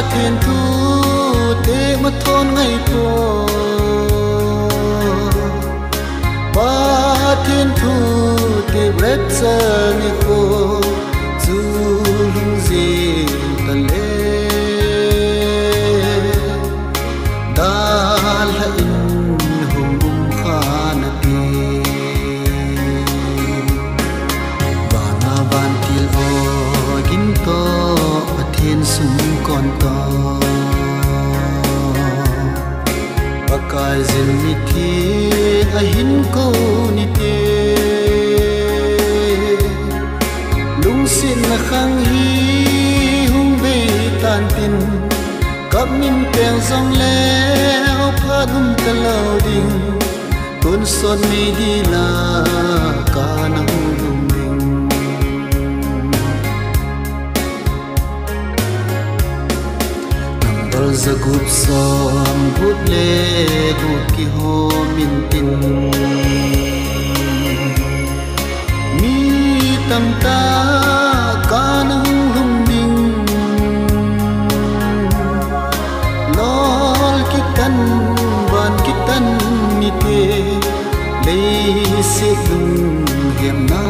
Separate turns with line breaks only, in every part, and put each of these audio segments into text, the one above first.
thiên thu thế mất thôn ngày phố ba thiên thu thế rét giờ ngày phố dù lung gì tần lê đã là in hùng bùng khá nà tì và na van til o gin to thiên sung con to pakai zin mi thi a hin ko ni te lung sin na khang hi hung be tan tin kap min peng song leo pha dum ta lo ding kun son mi di la ka nang dum ding number za gup som gup le gup ki ho min tin mi tam ta ka nang dum ding kitan ni te lei se dung hiểm na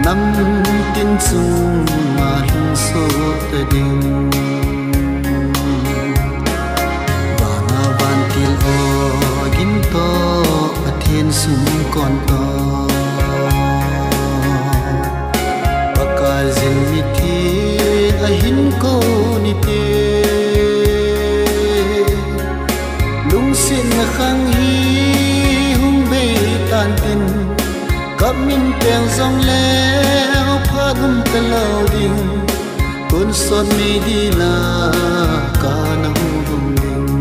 năm tin dung mà lung so te ding và na van til o gin to a thiên sung con to pakai zin mi thi a hin ko ni te sin na khang hi hung be tan tin kap min peng song leo pha dum ta lo ding kun son mi di la ka nang dum ding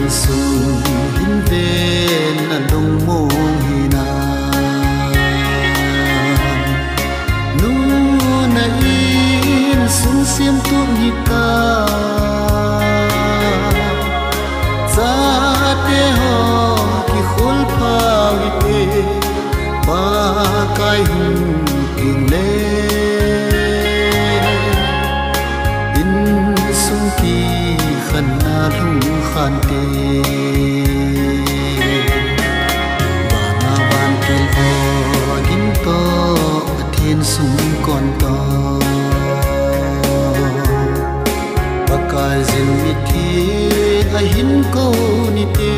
sung hin ven na long mong hina nu na in sung sim tu ni ta za te ho ki khul pha wi te ba kai hun kin le in sung ti khan na lung khan te và na van til o gin to thiên sung con to pakai zin mi thi a hin ko ni te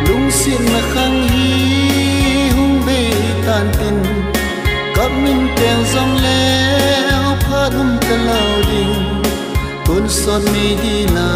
lung sin na khang hi hung be tan tin kap min teng song leo pha dum ta lo ding kun son mi di la